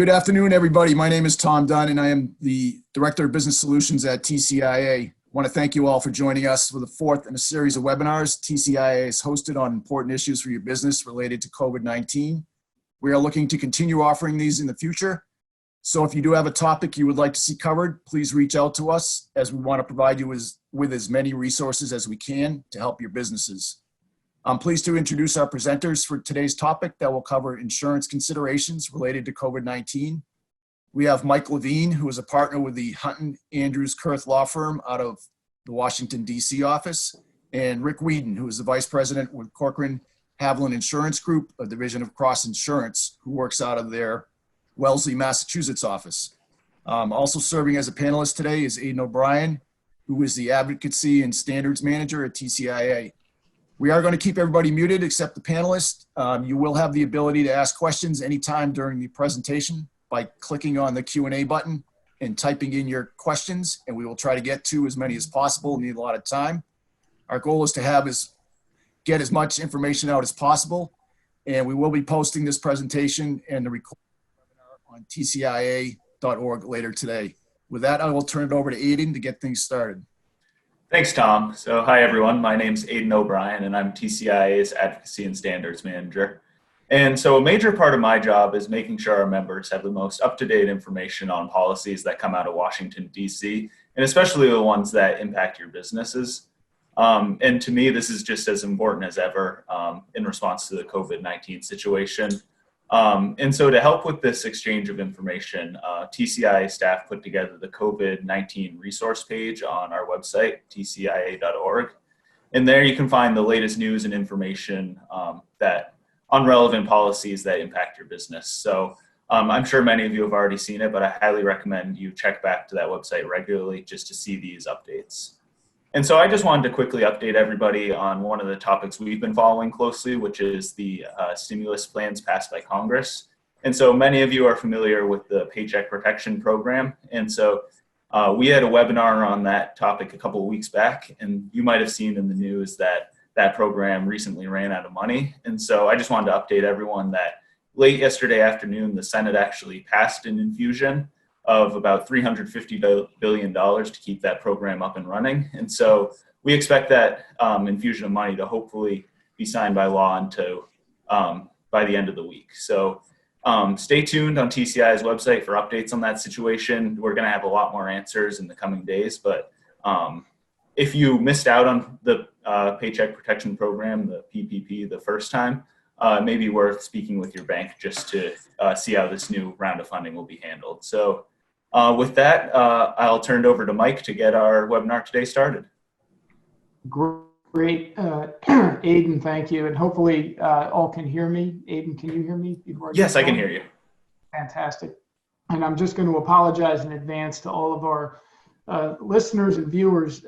Good afternoon, everybody. My name is Tom Dunn, and I am the Director of Business Solutions at TCIA. I want to thank you all for joining us for the fourth in a series of webinars TCIA has hosted on important issues for your business related to COVID-19. We are looking to continue offering these in the future. So if you do have a topic you would like to see covered, please reach out to us, as we want to provide you with as many resources as we can to help your businesses. I'm pleased to introduce our presenters for today's topic that will cover insurance considerations related to COVID-19. We have Mike Levine, who is a partner with the HUNTON Andrews Kurth law firm out of the Washington, D.C. office, and Rick Weden, who is the vice president with Corcoran Haviland Insurance Group, a division of Cross Insurance, who works out of their Wellesley, Massachusetts office. Also serving as a panelist today is Aiden O'Brien, who is the advocacy and standards manager at TCIA. We are going to keep everybody muted except the panelists. You will have the ability to ask questions anytime during the presentation by clicking on the Q&A button and typing in your questions, and we will try to get to as many as possible in the allotted time. Our goal is to get as much information out as possible, and we will be posting this presentation and the recording on tcia.org later today. With that, I will turn it over to Aiden to get things started. Thanks, Tom. So hi, everyone. My name's Aiden O'Brien, and I'm TCIA's Advocacy and Standards Manager. And so a major part of my job is making sure our members have the most up-to-date information on policies that come out of Washington, D.C., and especially the ones that impact your businesses. And to me, this is just as important as ever in response to the COVID-19 situation. And so to help with this exchange of information, TCIA staff put together the COVID-19 resource page on our website, tcia.org. And there you can find the latest news and information on relevant policies that impact your business. So I'm sure many of you have already seen it, but I highly recommend you check back to that website regularly just to see these updates. And so I just wanted to quickly update everybody on one of the topics we've been following closely, which is the stimulus plans passed by Congress. And so many of you are familiar with the Paycheck Protection Program. And so we had a webinar on that topic a couple of weeks back, and you might have seen in the news that that program recently ran out of money. And so I just wanted to update everyone that late yesterday afternoon, the Senate actually passed an infusion of about $350 billion to keep that program up and running. And so we expect that infusion of money to hopefully be signed by law into by the end of the week. So stay tuned on TCI's website for updates on that situation. We're going to have a lot more answers in the coming days, but if you missed out on the Paycheck Protection Program, the PPP, the first time, it may be worth speaking with your bank just to see how this new round of funding will be handled. So with that, I'll turn it over to Mike to get our webinar today started. Great. Aiden, thank you. And hopefully all can hear me. Aiden, can you hear me? Yes, I can hear you. Fantastic. And I'm just going to apologize in advance to all of our listeners and viewers.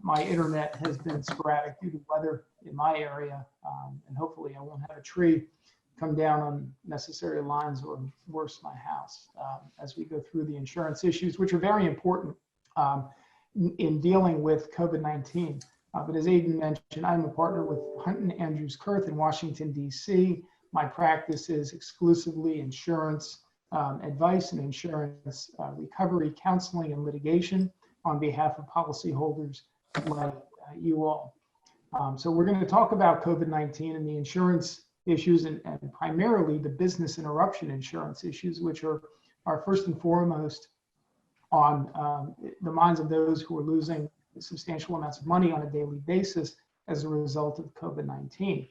My internet has been sporadic due to weather in my area, and hopefully I won't have a tree come down on necessary lines or worse, my house, as we go through the insurance issues, which are very important in dealing with COVID-19. But as Aiden mentioned, I'm a partner with HUNTON Andrews Kurth in Washington, D.C. My practice is exclusively insurance advice and insurance recovery, counseling, and litigation on behalf of policyholders like you all. So we're going to talk about COVID-19 and the insurance issues and primarily the business interruption insurance issues, which are first and foremost on the minds of those who are losing substantial amounts of money on a daily basis as a result of COVID-19.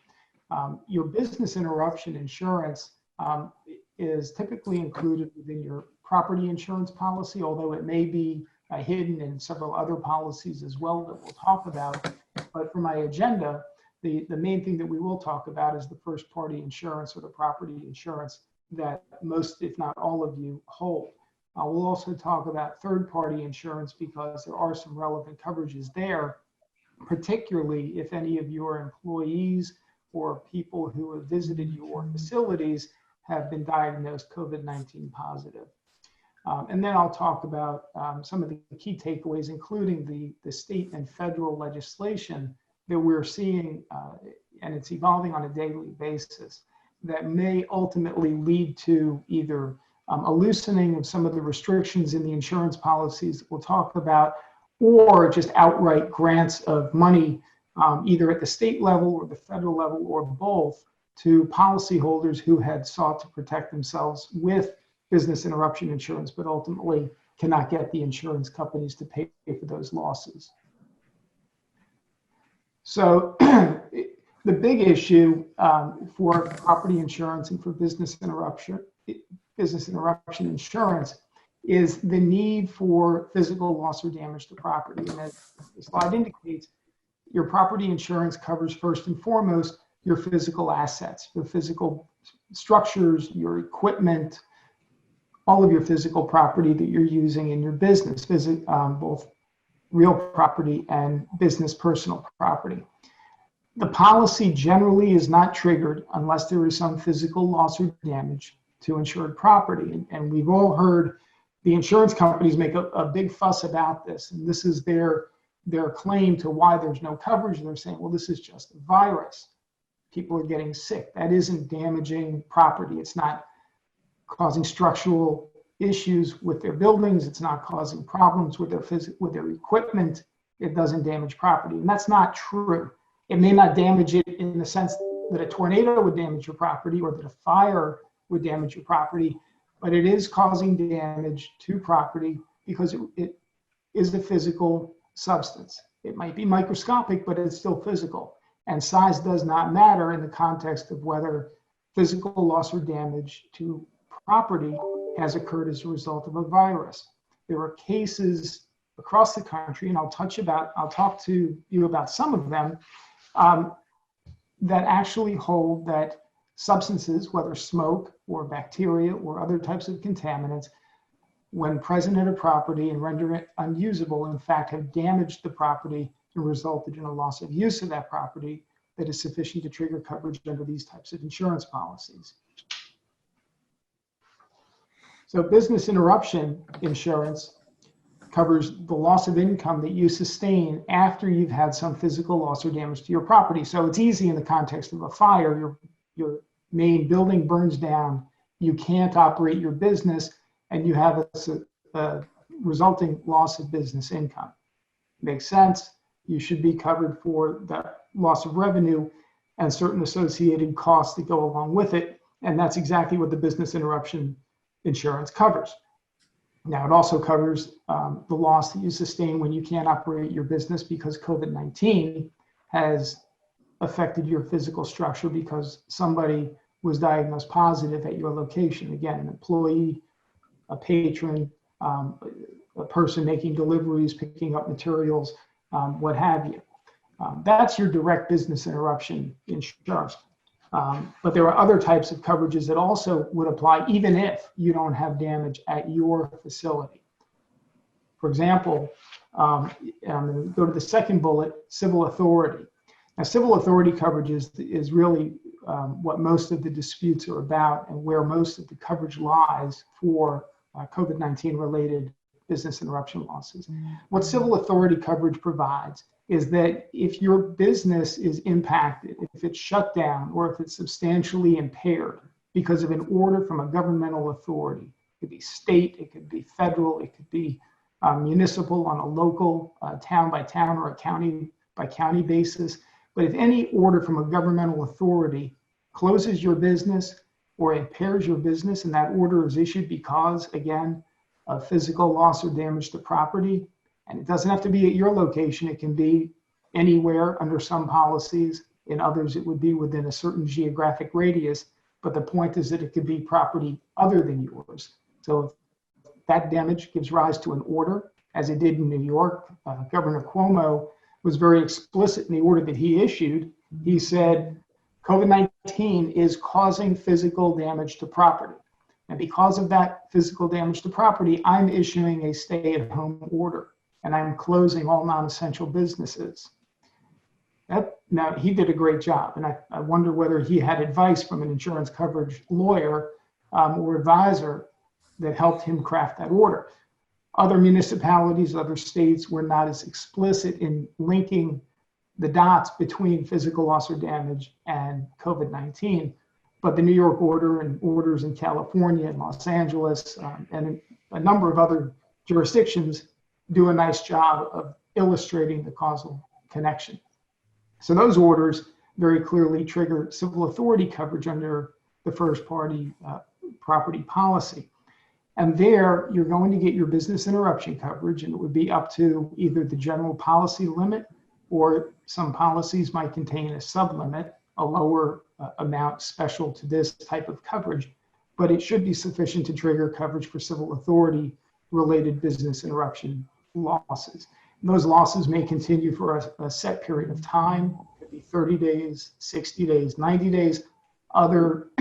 Your business interruption insurance is typically included within your property insurance policy, although it may be hidden in several other policies as well that we'll talk about. But for my agenda, the main thing that we will talk about is the first party insurance or the property insurance that most, if not all of you, hold. We'll also talk about third party insurance because there are some relevant coverages there, particularly if any of your employees or people who have visited your facilities have been diagnosed COVID-19 positive. And then I'll talk about some of the key takeaways, including the state and federal legislation that we're seeing, and it's evolving on a daily basis, that may ultimately lead to either a loosening of some of the restrictions in the insurance policies that we'll talk about, or just outright grants of money, either at the state level or the federal level or both, to policyholders who had sought to protect themselves with business interruption insurance, but ultimately cannot get the insurance companies to pay for those losses. So the big issue for property insurance and for business interruption insurance is the need for physical loss or damage to property. And as the slide indicates, your property insurance covers first and foremost your physical assets, your physical structures, your equipment, all of your physical property that you're using in your business, both real property and business personal property. The policy generally is not triggered unless there is some physical loss or damage to insured property. And we've all heard the insurance companies make a big fuss about this. And this is their claim to why there's no coverage. They're saying, well, this is just a virus. People are getting sick. That isn't damaging property. It's not causing structural issues with their buildings. It's not causing problems with their equipment. It doesn't damage property. And that's not true. It may not damage it in the sense that a tornado would damage your property or that a fire would damage your property, but it is causing damage to property because it is a physical substance. It might be microscopic, but it's still physical. And size does not matter in the context of whether physical loss or damage to property has occurred as a result of a virus. There are cases across the country, and I'll talk to you about some of them, that actually hold that substances, whether smoke or bacteria or other types of contaminants, when present at a property and render it unusable, in fact, have damaged the property and resulted in a loss of use of that property that is sufficient to trigger coverage under these types of insurance policies. So business interruption insurance covers the loss of income that you sustain after you've had some physical loss or damage to your property. So it's easy in the context of a fire. Your main building burns down, you can't operate your business, and you have a resulting loss of business income. Makes sense. You should be covered for that loss of revenue and certain associated costs that go along with it. And that's exactly what the business interruption insurance covers. Now, it also covers the loss that you sustain when you can't operate your business because COVID-19 has affected your physical structure because somebody was diagnosed positive at your location. Again, an employee, a patron, a person making deliveries, picking up materials, what have you. That's your direct business interruption insurance. But there are other types of coverages that also would apply even if you don't have damage at your facility. For example, I'm going to go to the second bullet, civil authority. Now, civil authority coverage is really what most of the disputes are about and where most of the coverage lies for COVID-19 related business interruption losses. What civil authority coverage provides is that if your business is impacted, if it's shut down, or if it's substantially impaired because of an order from a governmental authority, it could be state, it could be federal, it could be municipal on a local, town by town or a county by county basis. But if any order from a governmental authority closes your business or impairs your business, and that order is issued because, again, of physical loss or damage to property, and it doesn't have to be at your location, it can be anywhere under some policies. In others, it would be within a certain geographic radius. But the point is that it could be property other than yours. So if that damage gives rise to an order, as it did in New York, Governor Cuomo was very explicit in the order that he issued. He said, COVID-19 is causing physical damage to property. And because of that physical damage to property, I'm issuing a stay-at-home order, and I'm closing all non-essential businesses. Now, he did a great job, and I wonder whether he had advice from an insurance coverage lawyer or advisor that helped him craft that order. Other municipalities, other states were not as explicit in linking the dots between physical loss or damage and COVID-19. but the New York order and orders in California and Los Angeles and a number of other jurisdictions do a nice job of illustrating the causal connection. So those orders very clearly trigger civil authority coverage under the first party property policy. And there you're going to get your business interruption coverage, and it would be up to either the general policy limit, or some policies might contain a sublimit, a lower amount special to this type of coverage, but it should be sufficient to trigger coverage for civil authority related business interruption losses. And those losses may continue for a set period of time. It could be 30 days, 60 days, 90 days. Other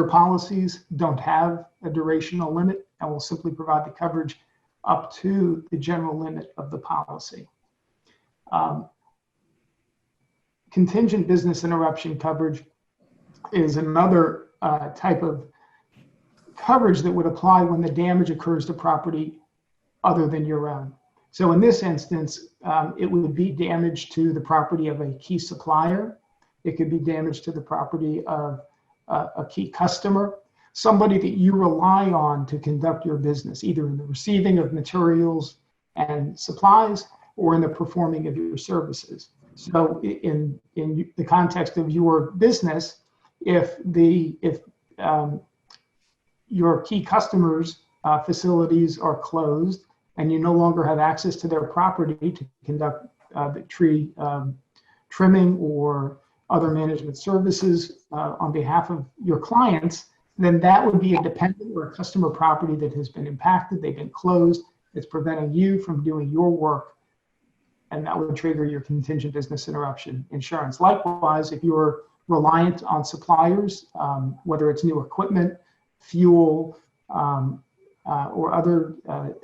policies don't have a durational limit and will simply provide the coverage up to the general limit of the policy. Contingent business interruption coverage is another type of coverage that would apply when the damage occurs to property other than your own. So in this instance, it would be damage to the property of a key supplier. It could be damage to the property of a key customer, somebody that you rely on to conduct your business, either in the receiving of materials and supplies or in the performing of your services. So in the context of your business, if your key customers' facilities are closed and you no longer have access to their property to conduct the tree trimming or other management services on behalf of your clients, then that would be a dependent or a customer property that has been impacted, they've been closed, it's preventing you from doing your work, and that would trigger your contingent business interruption insurance. Likewise, if you're reliant on suppliers, whether it's new equipment, fuel, or other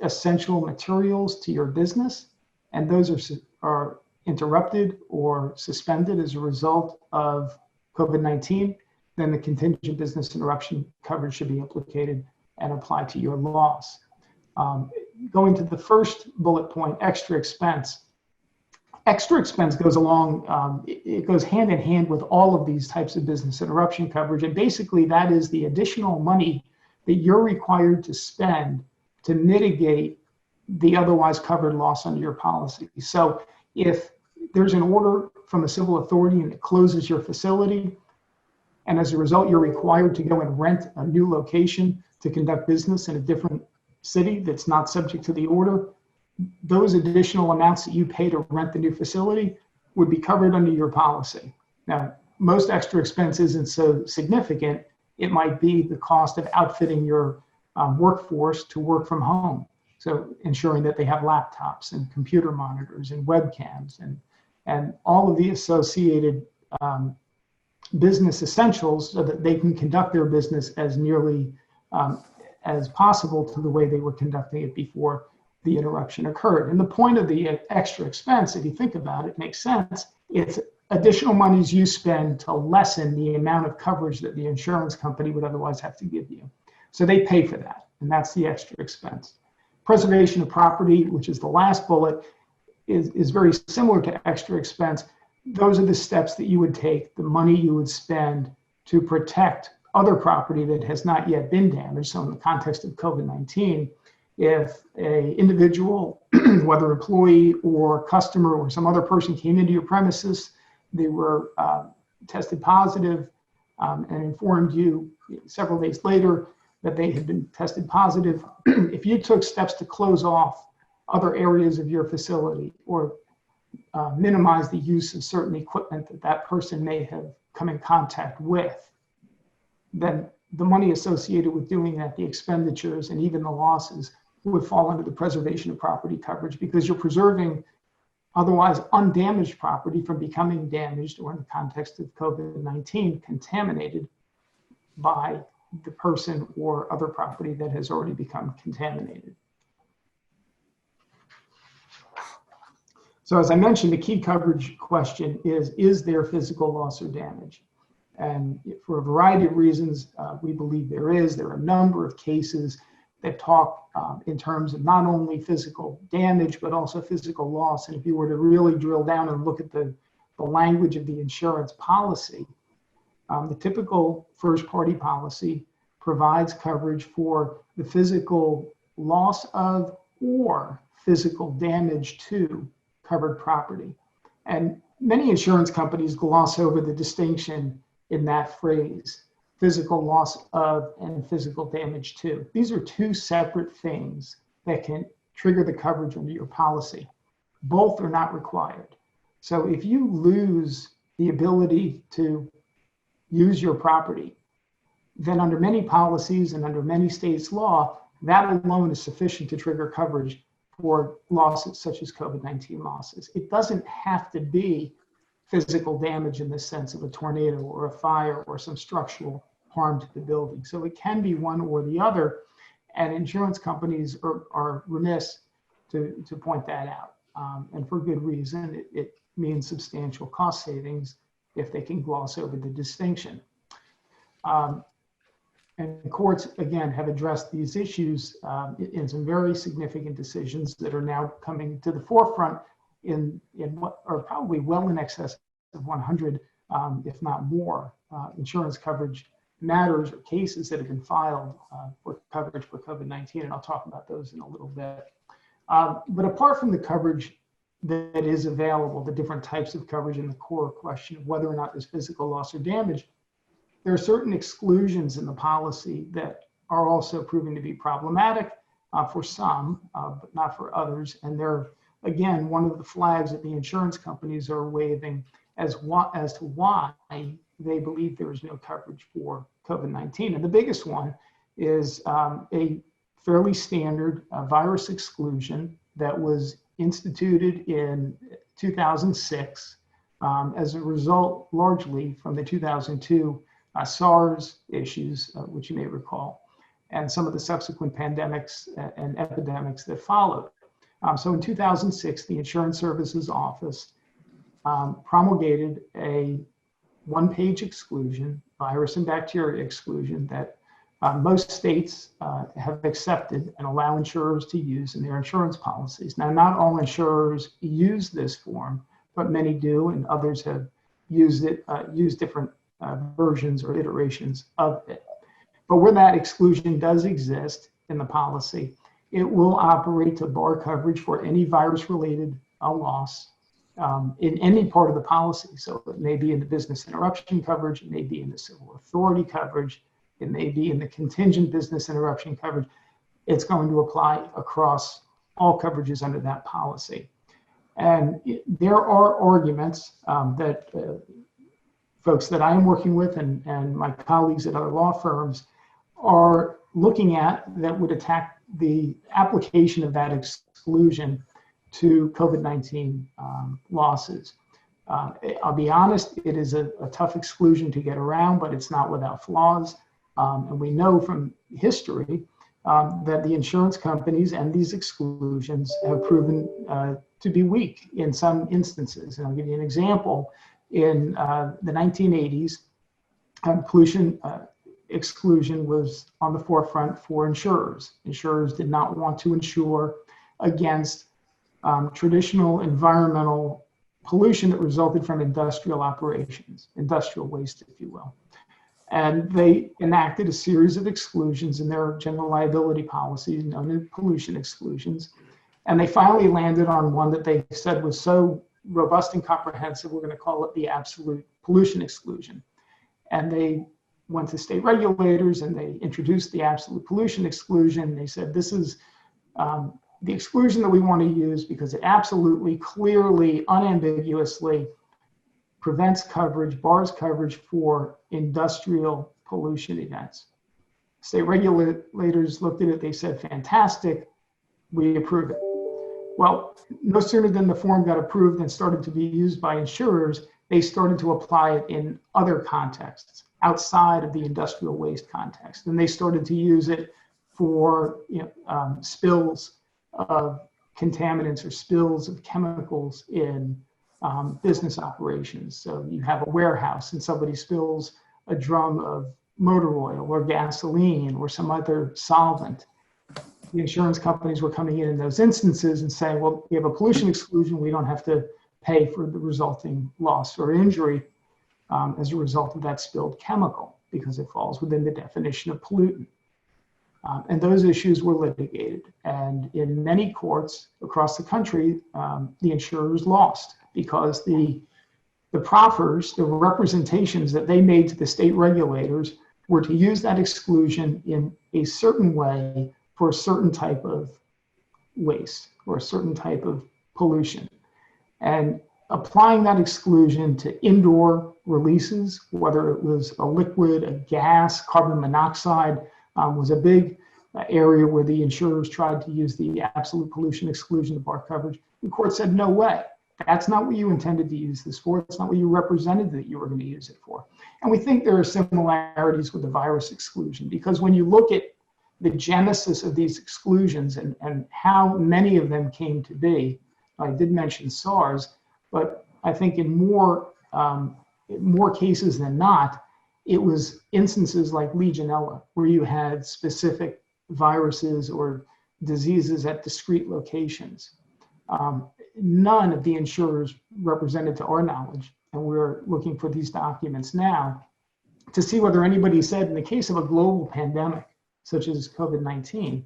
essential materials to your business, and those are interrupted or suspended as a result of COVID-19, then the contingent business interruption coverage should be implicated and applied to your loss. Going to the first bullet point, extra expense. Extra expense goes along, it goes hand in hand with all of these types of business interruption coverage. And basically that is the additional money that you're required to spend to mitigate the otherwise covered loss under your policy. So if there's an order from a civil authority and it closes your facility, and as a result, you're required to go and rent a new location to conduct business in a different city that's not subject to the order, those additional amounts that you pay to rent the new facility would be covered under your policy. Now, most extra expense isn't so significant. It might be the cost of outfitting your workforce to work from home. So ensuring that they have laptops and computer monitors and webcams and all of the associated business essentials so that they can conduct their business as nearly as possible to the way they were conducting it before the interruption occurred. And the point of the extra expense, if you think about it, makes sense. It's additional monies you spend to lessen the amount of coverage that the insurance company would otherwise have to give you. So they pay for that, and that's the extra expense. Preservation of property, which is the last bullet, is very similar to extra expense. Those are the steps that you would take, the money you would spend to protect other property that has not yet been damaged. So in the context of COVID-19, if an individual, whether employee or customer or some other person came into your premises, they were tested positive and informed you several days later that they had been tested positive, if you took steps to close off other areas of your facility or minimize the use of certain equipment that that person may have come in contact with, then the money associated with doing that, the expenditures and even the losses, would fall under the preservation of property coverage, because you're preserving otherwise undamaged property from becoming damaged, or in the context of COVID-19, contaminated by the person or other property that has already become contaminated. So as I mentioned, the key coverage question is there physical loss or damage? And for a variety of reasons, we believe there is. There are a number of cases that talk in terms of not only physical damage, but also physical loss. And if you were to really drill down and look at the language of the insurance policy, The typical first-party policy provides coverage for the physical loss of or physical damage to covered property. And many insurance companies gloss over the distinction in that phrase, physical loss of and physical damage to. These are two separate things that can trigger the coverage under your policy. Both are not required. So if you lose the ability to use your property, then under many policies and under many states' law, that alone is sufficient to trigger coverage for losses such as COVID-19 losses. It doesn't have to be physical damage in the sense of a tornado or a fire or some structural harm to the building. So it can be one or the other, and insurance companies are remiss to point that out. And for good reason, it means substantial cost savings if they can gloss over the distinction. And courts, again, have addressed these issues in some very significant decisions that are now coming to the forefront in what are probably well in excess of 100, if not more, insurance coverage matters or cases that have been filed for coverage for COVID-19, and I'll talk about those in a little bit. But apart from the coverage that is available, the different types of coverage and the core question of whether or not there's physical loss or damage, there are certain exclusions in the policy that are also proving to be problematic for some, but not for others. And they're, again, one of the flags that the insurance companies are waving as to why they believe there is no coverage for COVID-19. And the biggest one is a fairly standard virus exclusion that was instituted in 2006 as a result largely from the 2002 SARS issues, which you may recall, and some of the subsequent pandemics and epidemics that followed. So in 2006, the Insurance Services Office promulgated a one-page exclusion, virus and bacteria exclusion, that most states have accepted and allow insurers to use in their insurance policies. Now, not all insurers use this form, but many do, and others have used it, used different versions or iterations of it. But where that exclusion does exist in the policy, it will operate to bar coverage for any virus-related loss in any part of the policy. So it may be in the business interruption coverage, it may be in the civil authority coverage, it may be in the contingent business interruption coverage. It's going to apply across all coverages under that policy. And there are arguments that folks that I am working with and my colleagues at other law firms are looking at that would attack the application of that exclusion to COVID-19 losses. I'll be honest, it is a tough exclusion to get around, but it's not without flaws. And we know from history that the insurance companies and these exclusions have proven to be weak in some instances. And I'll give you an example. In the 1980s, pollution exclusion was on the forefront for insurers. Insurers did not want to insure against traditional environmental pollution that resulted from industrial operations, industrial waste, if you will. And they enacted a series of exclusions in their general liability policies known as pollution exclusions. And they finally landed on one that they said was so robust and comprehensive, we're going to call it the absolute pollution exclusion. And they went to state regulators and they introduced the absolute pollution exclusion. They said, this is the exclusion that we want to use because it absolutely, clearly, unambiguously prevents coverage, bars coverage for industrial pollution events. State regulators looked at it, they said, fantastic, we approve it. Well, no sooner than the form got approved and started to be used by insurers, they started to apply it in other contexts outside of the industrial waste context. And they started to use it for spills of contaminants or spills of chemicals in business operations. So you have a warehouse and somebody spills a drum of motor oil or gasoline or some other solvent. The insurance companies were coming in those instances and saying, well, we have a pollution exclusion, we don't have to pay for the resulting loss or injury. as a result of that spilled chemical, because it falls within the definition of pollutant. And those issues were litigated. And in many courts across the country, the insurers lost because the proffers, the representations that they made to the state regulators were to use that exclusion in a certain way for a certain type of waste or a certain type of pollution. And applying that exclusion to indoor releases, whether it was a liquid, a gas, carbon monoxide, was a big area where the insurers tried to use the absolute pollution exclusion to bar coverage. The court said, no way. That's not what you intended to use this for. It's not what you represented that you were going to use it for. And we think there are similarities with the virus exclusion, because when you look at the genesis of these exclusions and how many of them came to be, I did mention SARS, but I think in more cases than not, it was instances like Legionella, where you had specific viruses or diseases at discrete locations. None of the insurers represented, to our knowledge, and we're looking for these documents now to see whether anybody said, in the case of a global pandemic, such as COVID-19,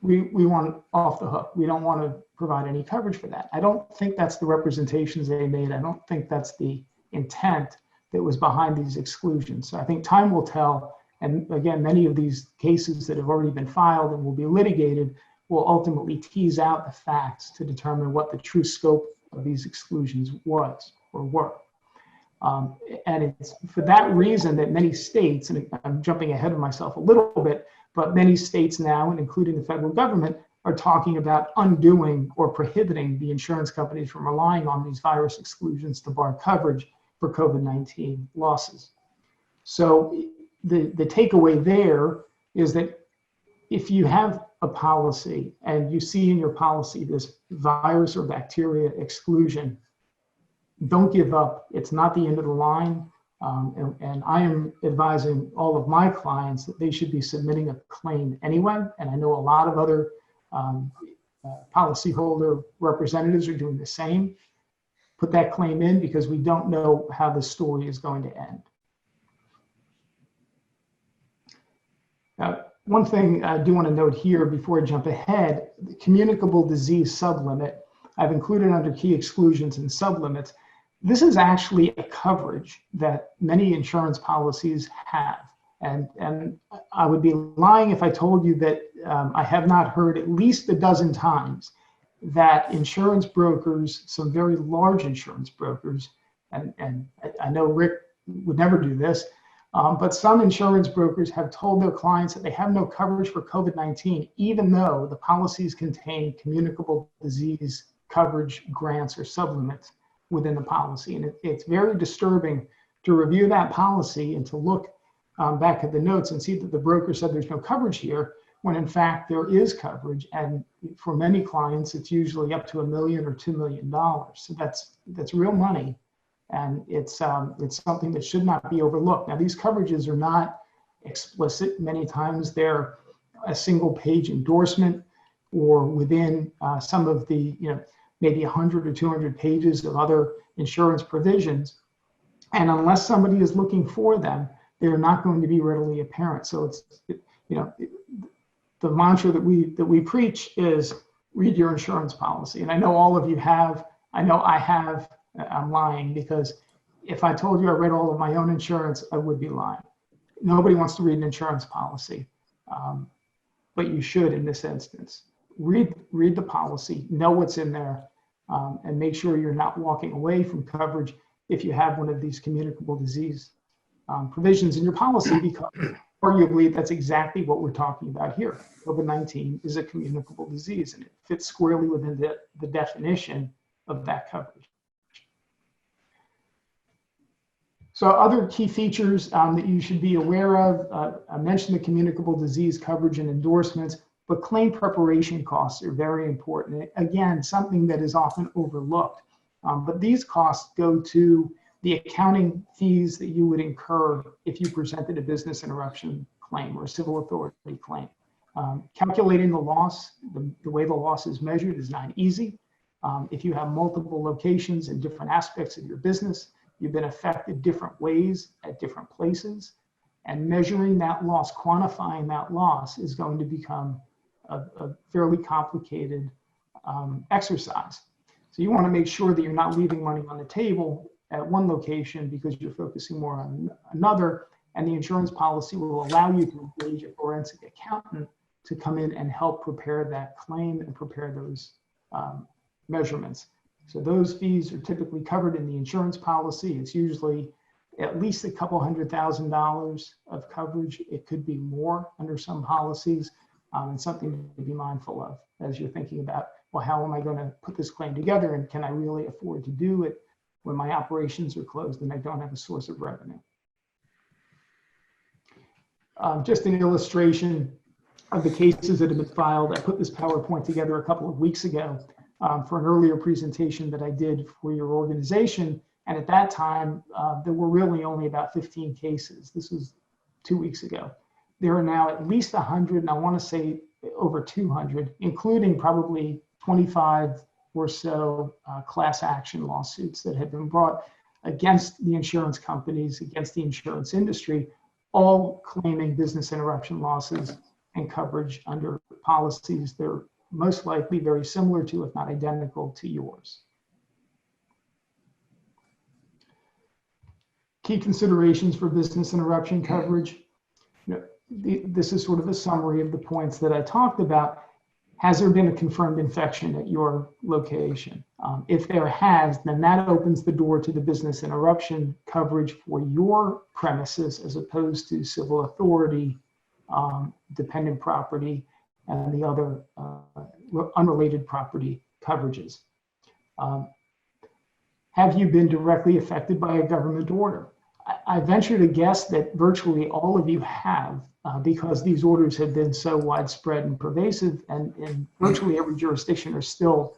we want off the hook. We don't want to provide any coverage for that. I don't think that's the representations they made. I don't think that's the intent that was behind these exclusions. So I think time will tell. And again, many of these cases that have already been filed and will be litigated will ultimately tease out the facts to determine what the true scope of these exclusions was or were. And it's for that reason that many states, and I'm jumping ahead of myself a little bit, but many states now, and including the federal government, are talking about undoing or prohibiting the insurance companies from relying on these virus exclusions to bar coverage for COVID-19 losses. So the takeaway there is that if you have a policy and you see in your policy this virus or bacteria exclusion, don't give up. It's not the end of the line. And I am advising all of my clients that they should be submitting a claim anyway. And I know a lot of other policyholder representatives are doing the same. Put that claim in, because we don't know how the story is going to end. One thing I do want to note here before I jump ahead, the communicable disease sublimit, I've included under key exclusions and sublimits. This is actually a coverage that many insurance policies have. And I would be lying if I told you that I have not heard at least a dozen times that insurance brokers, some very large insurance brokers, and I know Rick would never do this, but some insurance brokers have told their clients that they have no coverage for COVID-19, even though the policies contain communicable disease coverage grants or sublimits within the policy. And it's very disturbing to review that policy and to look back at the notes and see that the broker said there's no coverage here, when in fact there is coverage. And for many clients, it's usually up to $1 million or $2 million. So that's real money. And it's something that should not be overlooked. Now, these coverages are not explicit. Many times they're a single page endorsement or within some of the, maybe 100 or 200 pages of other insurance provisions. And unless somebody is looking for them, they're not going to be readily apparent. So it's, the mantra that we preach is read your insurance policy. And I know all of you have, I know I have. I'm lying, because if I told you I read all of my own insurance, I would be lying. Nobody wants to read an insurance policy, but you should in this instance. Read the policy, know what's in there, and make sure you're not walking away from coverage if you have one of these communicable disease provisions in your policy, because arguably that's exactly what we're talking about here. COVID-19 is a communicable disease, and it fits squarely within the definition of that coverage. So other key features that you should be aware of, I mentioned the communicable disease coverage and endorsements, but claim preparation costs are very important. Again, something that is often overlooked, but these costs go to the accounting fees that you would incur if you presented a business interruption claim or a civil authority claim. Calculating the loss, the way the loss is measured is not easy. If you have multiple locations in different aspects of your business, You've been affected different ways at different places, and measuring that loss, quantifying that loss is going to become a fairly complicated exercise. So you want to make sure that you're not leaving money on the table at one location because you're focusing more on another, and the insurance policy will allow you to engage a forensic accountant to come in and help prepare that claim and prepare those measurements. So those fees are typically covered in the insurance policy. It's usually at least a couple $100,000 of coverage. It could be more under some policies, and something to be mindful of as you're thinking about, well, how am I going to put this claim together, and can I really afford to do it when my operations are closed and I don't have a source of revenue? Just an illustration of the cases that have been filed. I put this PowerPoint together a couple of weeks ago for an earlier presentation that I did for your organization. And at that time, there were really only about 15 cases. This was 2 weeks ago. There are now at least 100, and I want to say over 200, including probably 25 or so class action lawsuits that have been brought against the insurance companies, against the insurance industry, all claiming business interruption losses and coverage under policies that are most likely very similar to, if not identical to, yours. Key considerations for business interruption coverage. This is sort of a summary of the points that I talked about. Has there been a confirmed infection at your location? If there has, then that opens the door to the business interruption coverage for your premises as opposed to civil authority, dependent property, and the other unrelated property coverages. Have you been directly affected by a government order? I venture to guess that virtually all of you have, because these orders have been so widespread and pervasive, and in virtually every jurisdiction are still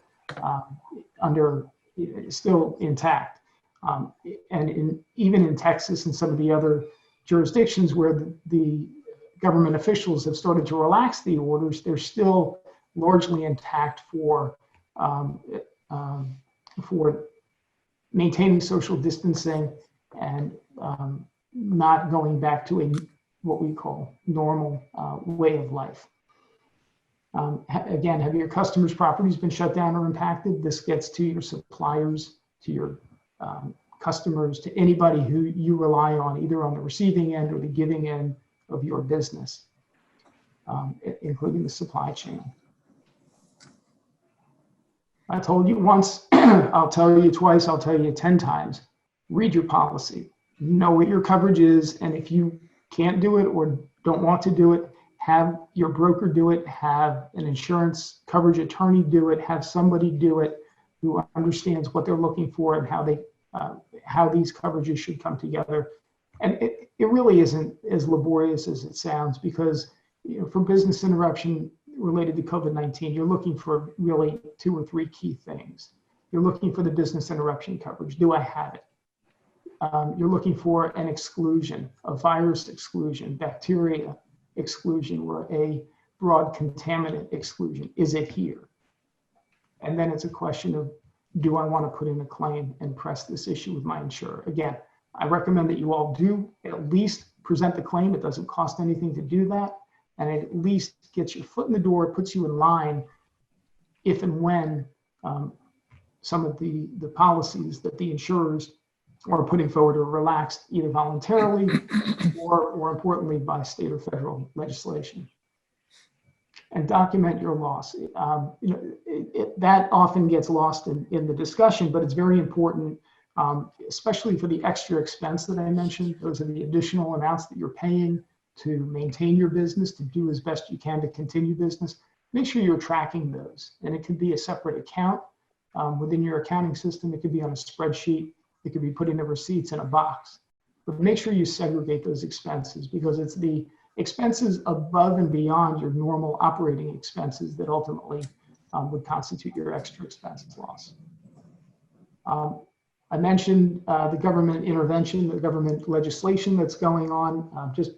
still intact. And even in Texas and some of the other jurisdictions where the government officials have started to relax the orders, they're still largely intact for maintaining social distancing and not going back to what we call normal way of life. Again, have your customers' properties been shut down or impacted? This gets to your suppliers, to your customers, to anybody who you rely on, either on the receiving end or the giving end of your business, including the supply chain. I told you once, I'll tell you twice, I'll tell you 10 times. Read your policy, know what your coverage is, and if you can't do it or don't want to do it, have your broker do it, have an insurance coverage attorney do it, have somebody do it who understands what they're looking for and how these coverages should come together. And it really isn't as laborious as it sounds, because for business interruption related to COVID-19, you're looking for really 2 or 3 key things. You're looking for the business interruption coverage. Do I have it? You're looking for an exclusion, a virus exclusion, bacteria exclusion, or a broad contaminant exclusion. Is it here? And then it's a question of, do I want to put in a claim and press this issue with my insurer? Again, I recommend that you all do at least present the claim. It doesn't cost anything to do that. And it at least gets your foot in the door, puts you in line if and when some of the policies that the insurers are putting forward are relaxed, either voluntarily or more importantly by state or federal legislation. And document your loss. That often gets lost in the discussion, but it's very important, especially for the extra expense that I mentioned. Those are the additional amounts that you're paying to maintain your business, to do as best you can to continue business. Make sure you're tracking those. And it could be a separate account within your accounting system. It could be on a spreadsheet. It could be putting the receipts in a box. But make sure you segregate those expenses, because it's the expenses above and beyond your normal operating expenses that ultimately would constitute your extra expenses loss. I mentioned the government intervention, the government legislation that's going on. Just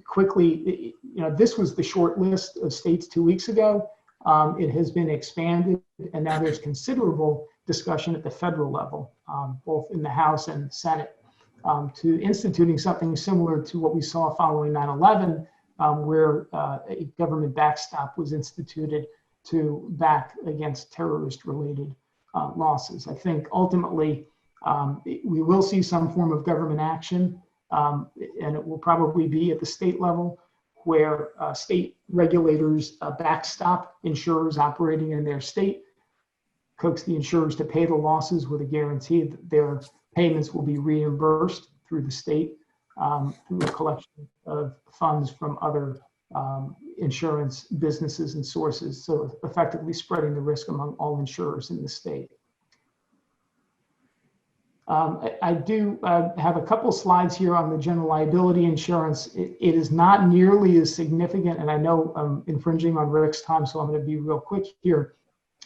quickly, this was the short list of states 2 weeks ago. It has been expanded, and now there's considerable discussion at the federal level both in the House and Senate, to instituting something similar to what we saw following 9/11, where a government backstop was instituted to back against terrorist-related losses. I think ultimately we will see some form of government action, and it will probably be at the state level, where state regulators backstop insurers operating in their state, coax the insurers to pay the losses with a guarantee that their payments will be reimbursed through the state through a collection of funds from other insurance businesses and sources, so effectively spreading the risk among all insurers in the state. I do have a couple slides here on the general liability insurance. It is not nearly as significant, and I know I'm infringing on Rick's time, so I'm going to be real quick here.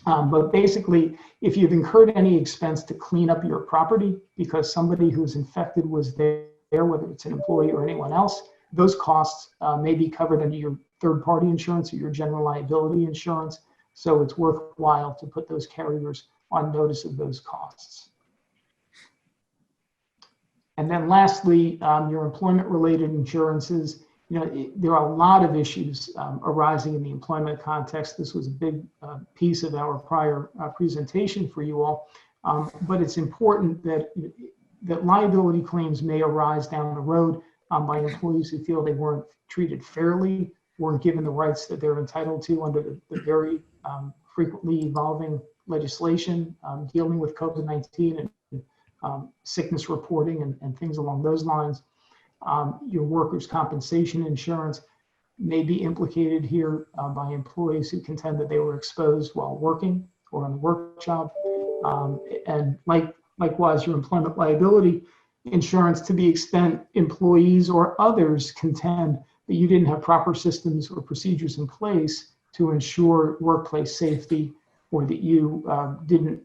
But basically, if you've incurred any expense to clean up your property because somebody who's infected was there, whether it's an employee or anyone else, those costs may be covered under your third-party insurance or your general liability insurance. So it's worthwhile to put those carriers on notice of those costs. And then lastly, your employment-related insurances. You know, there are a lot of issues arising in the employment context. This was a big piece of our prior presentation for you all. But it's important that liability claims may arise down the road by employees who feel they weren't treated fairly, weren't given the rights that they're entitled to under the very frequently evolving legislation dealing with COVID-19 and sickness reporting and things along those lines. Your workers' compensation insurance may be implicated here by employees who contend that they were exposed while working or on the work job. And likewise, your employment liability insurance, to the extent employees or others contend that you didn't have proper systems or procedures in place to ensure workplace safety, or that you didn't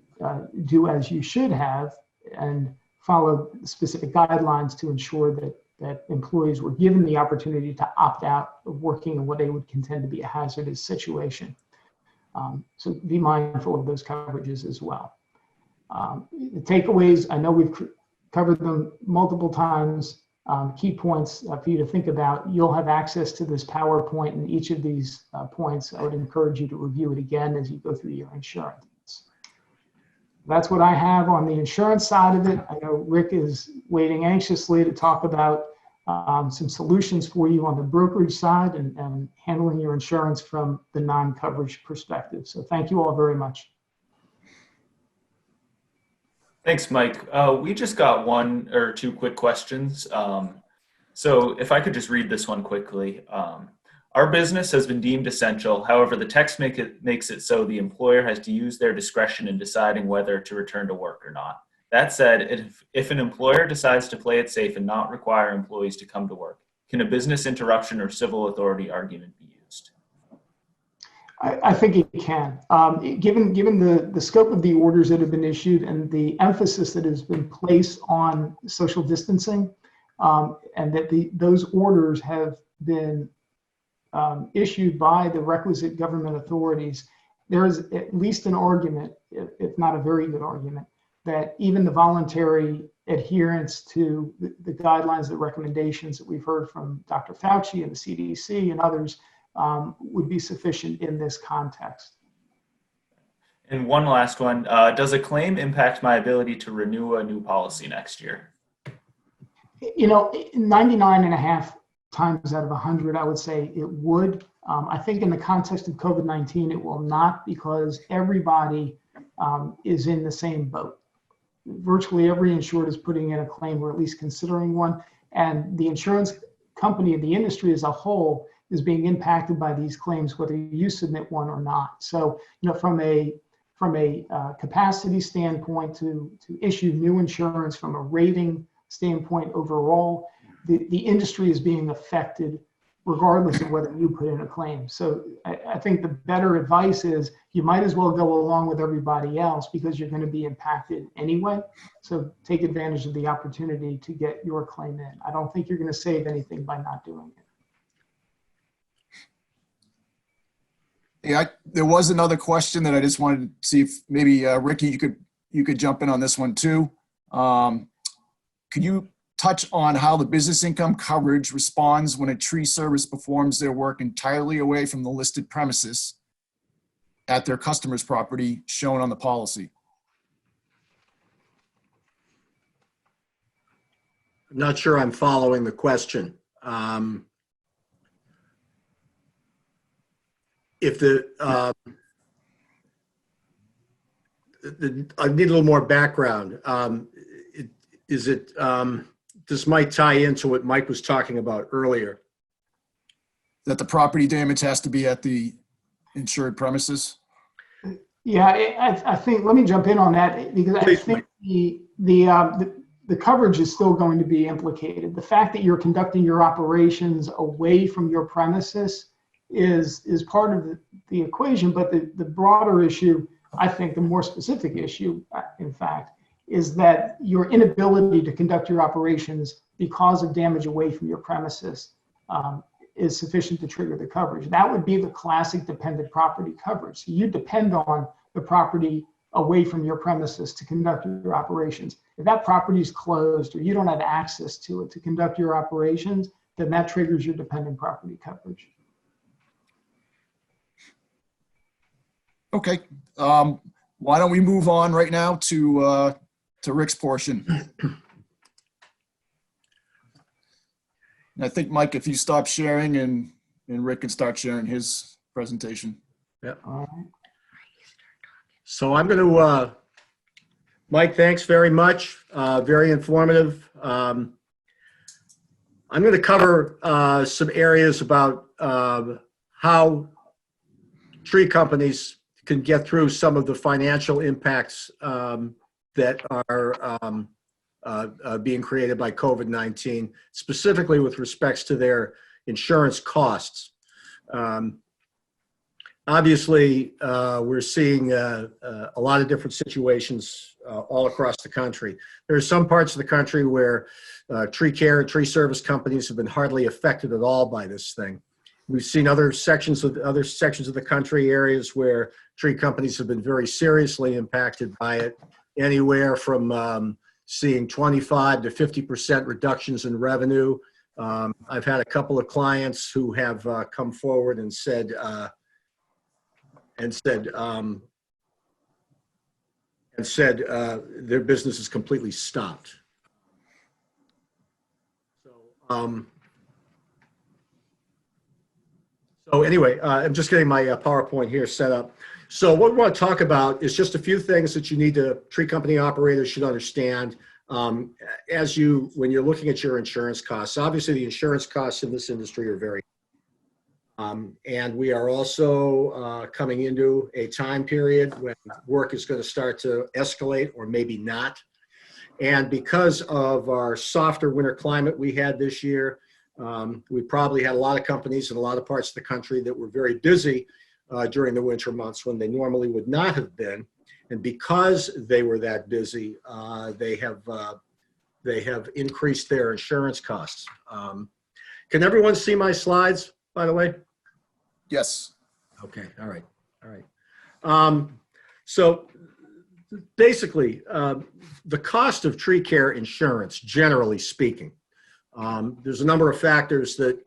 do as you should have and follow specific guidelines to ensure that employees were given the opportunity to opt out of working in what they would contend to be a hazardous situation. So be mindful of those coverages as well. The takeaways, I know we've covered them multiple times. Key points for you to think about. You'll have access to this PowerPoint and each of these points. I would encourage you to review it again as you go through your insurance. That's what I have on the insurance side of it. I know Rick is waiting anxiously to talk about some solutions for you on the brokerage side and handling your insurance from the non-coverage perspective. So thank you all very much. Thanks, Mike. We just got one or two quick questions. So if I could just read this one quickly. Our business has been deemed essential. However, the text makes it so the employer has to use their discretion in deciding whether to return to work or not. That said, if an employer decides to play it safe and not require employees to come to work, can a business interruption or civil authority argument be used? I think it can. Given the scope of the orders that have been issued and the emphasis that has been placed on social distancing, and that those orders have been issued by the requisite government authorities, there is at least an argument, if not a very good argument, that even the voluntary adherence to the guidelines, the recommendations that we've heard from Dr. Fauci and the CDC and others would be sufficient in this context. And one last one, does a claim impact my ability to renew a new policy next year? You know, 99.5 times out of 100, I would say it would. I think in the context of COVID-19, it will not, because everybody is in the same boat. Virtually every insured is putting in a claim or at least considering one, and the insurance company and the industry as a whole is being impacted by these claims, whether you submit one or not. So, you know, from a capacity standpoint to issue new insurance, from a rating standpoint overall, the industry is being affected regardless of whether you put in a claim. So I think the better advice is you might as well go along with everybody else, because you're going to be impacted anyway. So take advantage of the opportunity to get your claim in. I don't think you're going to save anything by not doing it. Yeah, there was another question that I just wanted to see if maybe Ricky, you could jump in on this one too. Could you touch on how the business income coverage responds when a tree service performs their work entirely away from the listed premises at their customer's property shown on the policy? I'm not sure I'm following the question. If I need a little more background. This might tie into what Mike was talking about earlier. That the property damage has to be at the insured premises? Yeah, I think, let me jump in on that because Please, I think the coverage is still going to be implicated. The fact that you're conducting your operations away from your premises is part of the equation, but the broader issue, I think the more specific issue, in fact, is that your inability to conduct your operations because of damage away from your premises is sufficient to trigger the coverage. That would be the classic dependent property coverage. So you depend on the property away from your premises to conduct your operations. If that property is closed or you don't have access to it to conduct your operations, then that triggers your dependent property coverage. Okay. Why don't we move on right now to Rick's portion? And I think, Mike, if you stop sharing and Rick can start sharing his presentation. Yep. All right. So I'm going to, Mike, thanks very much. Very informative. I'm going to cover some areas about how tree companies can get through some of the financial impacts that are being created by COVID-19, specifically with respects to their insurance costs. Obviously, we're seeing a lot of different situations all across the country. There are some parts of the country where tree care and tree service companies have been hardly affected at all by this thing. We've seen other sections of the country, areas where tree companies have been very seriously impacted by it, anywhere from seeing 25 to 50% reductions in revenue. I've had a couple of clients who have come forward and said their business is completely stopped. So anyway, I'm just getting my PowerPoint here set up. So what we want to talk about is just a few things that tree company operators should understand when you're looking at your insurance costs. Obviously, the insurance costs in this industry are very and we are also coming into a time period when work is going to start to escalate, or maybe not. And because of our softer winter climate we had this year, we probably had a lot of companies in a lot of parts of the country that were very busy during the winter months when they normally would not have been. And because they were that busy, they have increased their insurance costs. Can everyone see my slides, by the way? Yes. Okay, all right. So basically, the cost of tree care insurance, generally speaking, there's a number of factors that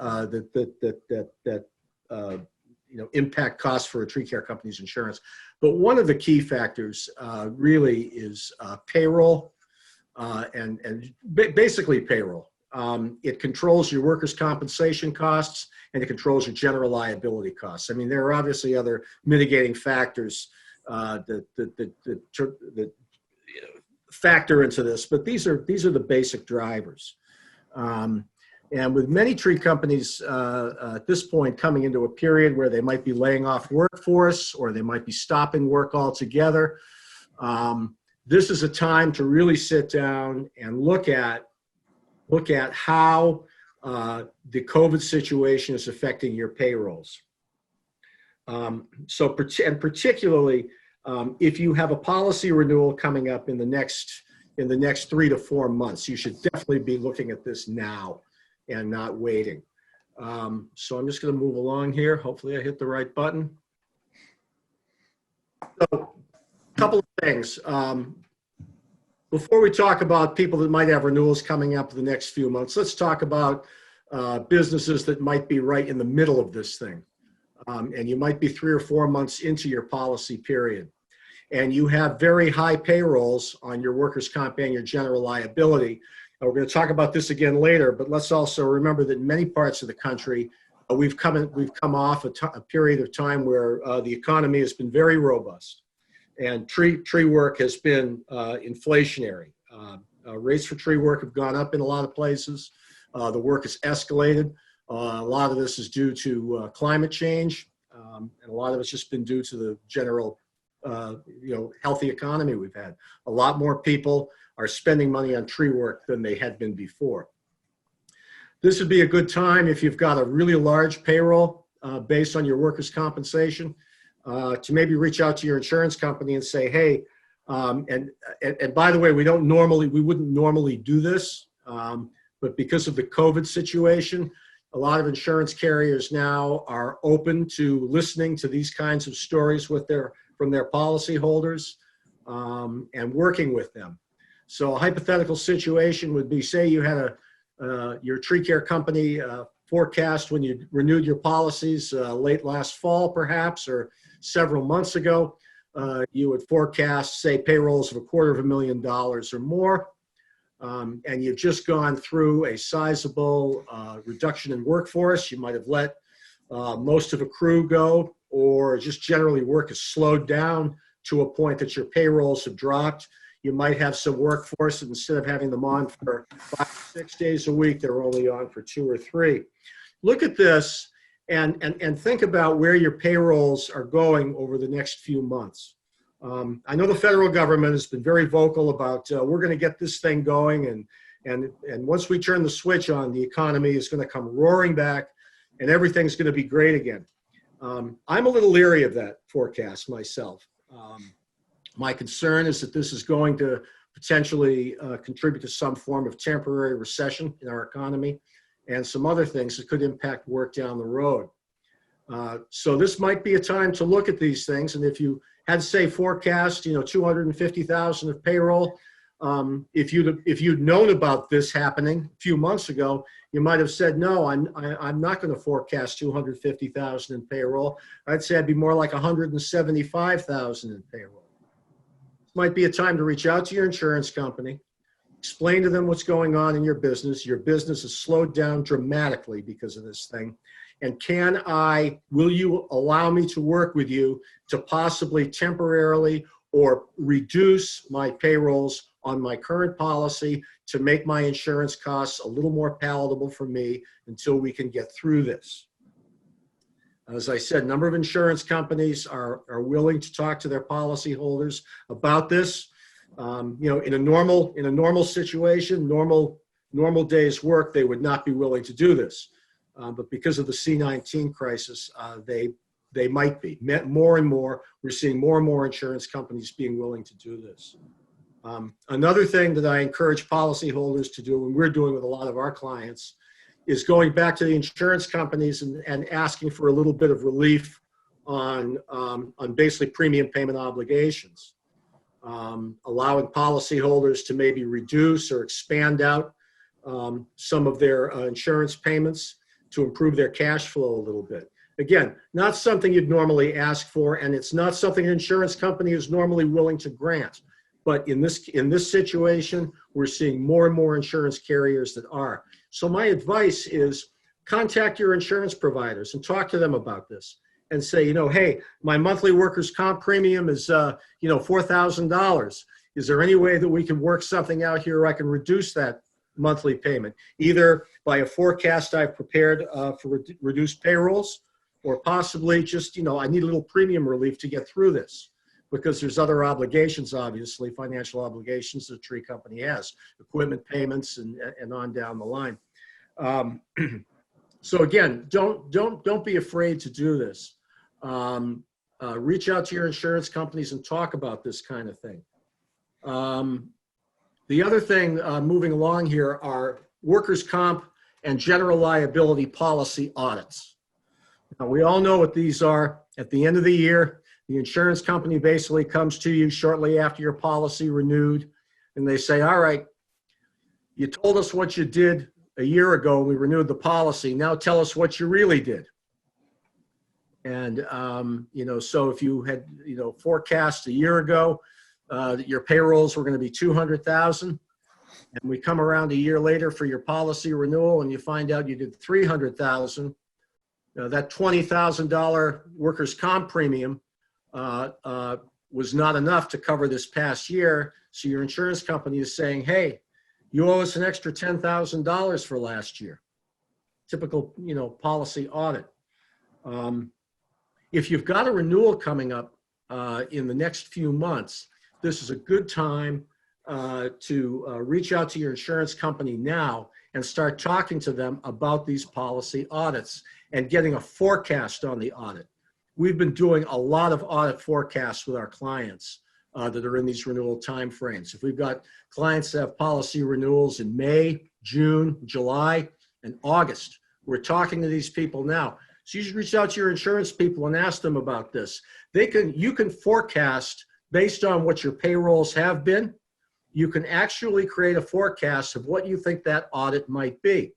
impact costs for a tree care company's insurance. But one of the key factors really is payroll and basically payroll. It controls your workers' compensation costs, and it controls your general liability costs. I mean, there are obviously other mitigating factors that factor into this, but these are the basic drivers. And with many tree companies at this point coming into a period where they might be laying off workforce, or they might be stopping work altogether, this is a time to really sit down and look at how the COVID situation is affecting your payrolls. And particularly if you have a policy renewal coming up in the next 3 to 4 months, you should definitely be looking at this now and not waiting. So I'm just going to move along here. Hopefully I hit the right button. So a couple of things. Before we talk about people that might have renewals coming up the next few months, let's talk about businesses that might be right in the middle of this thing. And you might be 3 or 4 months into your policy period. And you have very high payrolls on your workers' comp and your general liability. We're going to talk about this again later, but let's also remember that in many parts of the country, we've come off a period of time where the economy has been very robust. And tree work has been inflationary. Rates for tree work have gone up in a lot of places. The work has escalated. A lot of this is due to climate change, and a lot of it's just been due to the general, healthy economy we've had. A lot more people are spending money on tree work than they had been before. This would be a good time if you've got a really large payroll based on your workers' compensation. To maybe reach out to your insurance company and say, hey, and by the way, we wouldn't normally do this, but because of the COVID situation, a lot of insurance carriers now are open to listening to these kinds of stories from their policyholders and working with them. So a hypothetical situation would be, say you had your tree care company forecast when you renewed your policies late last fall, perhaps, or several months ago, you would forecast, say, payrolls of $250,000 or more, and you've just gone through a sizable reduction in workforce. You might have let most of a crew go, or just generally work has slowed down to a point that your payrolls have dropped. You might have some workforce that instead of having them on for 5 or 6 days a week, they're only on for 2 or 3. Look at this and think about where your payrolls are going over the next few months. I know the federal government has been very vocal about we're going to get this thing going, and once we turn the switch on, the economy is going to come roaring back and everything's going to be great again. I'm a little leery of that forecast myself. My concern is that this is going to potentially contribute to some form of temporary recession in our economy and some other things that could impact work down the road. So this might be a time to look at these things. And if you had, say, forecast, $250,000 of payroll, if you'd known about this happening a few months ago, you might have said, no, I'm not going to forecast $250,000 in payroll. I'd say I'd be more like $175,000 in payroll. This might be a time to reach out to your insurance company, explain to them what's going on in your business. Your business has slowed down dramatically because of this thing. And will you allow me to work with you to possibly temporarily or reduce my payrolls on my current policy to make my insurance costs a little more palatable for me until we can get through this? As I said, a number of insurance companies are willing to talk to their policyholders about this. In a normal situation, normal day's work, they would not be willing to do this. But because of the C-19 crisis, they might be. More and more, we're seeing more and more insurance companies being willing to do this. Another thing that I encourage policyholders to do, and we're doing with a lot of our clients, is going back to the insurance companies and asking for a little bit of relief on basically premium payment obligations. Allowing policyholders to maybe reduce or expand out some of their insurance payments to improve their cash flow a little bit. Again, not something you'd normally ask for, and it's not something an insurance company is normally willing to grant. But in this situation, we're seeing more and more insurance carriers that are. So my advice is contact your insurance providers and talk to them about this and say, hey, my monthly workers' comp premium is, $4,000. Is there any way that we can work something out here where I can reduce that monthly payment, either by a forecast I've prepared for reduced payrolls, or possibly just, I need a little premium relief to get through this, because there's other obligations, obviously, financial obligations the tree company has, equipment payments and on down the line. So again, don't be afraid to do this. Reach out to your insurance companies and talk about this kind of thing. The other thing moving along here are workers' comp and general liability policy audits. Now, we all know what these are. At the end of the year, the insurance company basically comes to you shortly after your policy renewed and they say, all right, you told us what you did a year ago when we renewed the policy. Now tell us what you really did. And, so if you had, forecast a year ago that your payrolls were going to be 200,000, and we come around a year later for your policy renewal and you find out you did 300,000, that $20,000 workers' comp premium was not enough to cover this past year. So your insurance company is saying, hey, you owe us an extra $10,000 for last year. Typical, policy audit. If you've got a renewal coming up in the next few months, this is a good time to reach out to your insurance company now and start talking to them about these policy audits and getting a forecast on the audit. We've been doing a lot of audit forecasts with our clients that are in these renewal timeframes. If we've got clients that have policy renewals in May, June, July, and August, we're talking to these people now. So you should reach out to your insurance people and ask them about this. You can forecast based on what your payrolls have been. You can actually create a forecast of what you think that audit might be.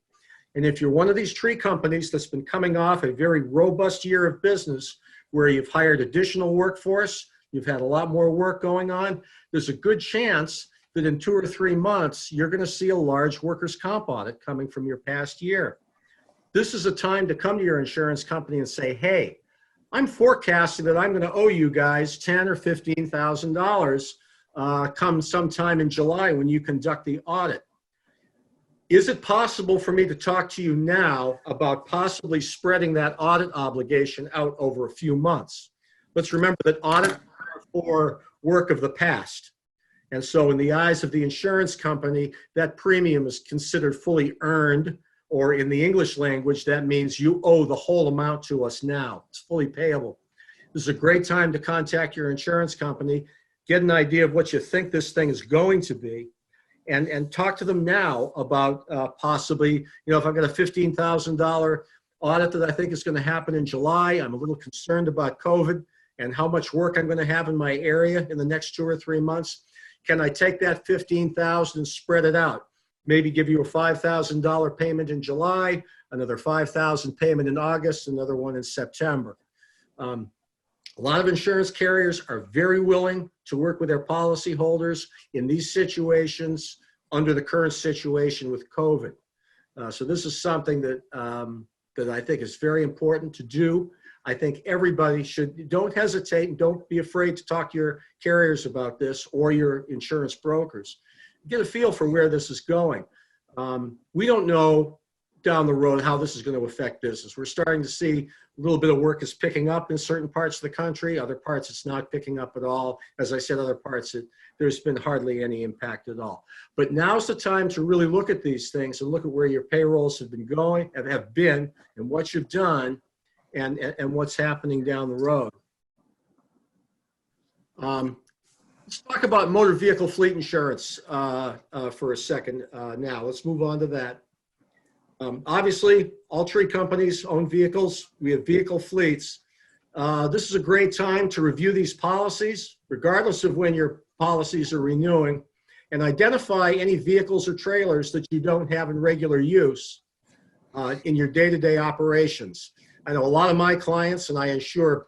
And if you're one of these tree companies that's been coming off a very robust year of business where you've hired additional workforce, you've had a lot more work going on, there's a good chance that in 2 or 3 months, you're going to see a large workers' comp audit coming from your past year. This is a time to come to your insurance company and say, hey, I'm forecasting that I'm going to owe you guys $10,000 or $15,000 come sometime in July when you conduct the audit. Is it possible for me to talk to you now about possibly spreading that audit obligation out over a few months? Let's remember that audits are for work of the past. And so in the eyes of the insurance company, that premium is considered fully earned, or in the English language, that means you owe the whole amount to us now. It's fully payable. This is a great time to contact your insurance company, get an idea of what you think this thing is going to be, and talk to them now about possibly, if I've got a $15,000 audit that I think is going to happen in July, I'm a little concerned about COVID and how much work I'm going to have in my area in the next 2 or 3 months. Can I take that $15,000 and spread it out? Maybe give you a $5,000 payment in July, another $5,000 payment in August, another one in September. A lot of insurance carriers are very willing to work with their policyholders in these situations under the current situation with COVID. So this is something that I think is very important to do. I think everybody don't hesitate and don't be afraid to talk to your carriers about this or your insurance brokers. Get a feel for where this is going. We don't know down the road how this is going to affect business. We're starting to see a little bit of work is picking up in certain parts of the country. Other parts it's not picking up at all. As I said, other parts there's been hardly any impact at all. But now's the time to really look at these things and look at where your payrolls have been going and have been and what you've done and what's happening down the road. Let's talk about motor vehicle fleet insurance for a second now. Let's move on to that. Obviously, all tree companies own vehicles. We have vehicle fleets. This is a great time to review these policies, regardless of when your policies are renewing, and identify any vehicles or trailers that you don't have in regular use in your day-to-day operations. I know a lot of my clients, and I insure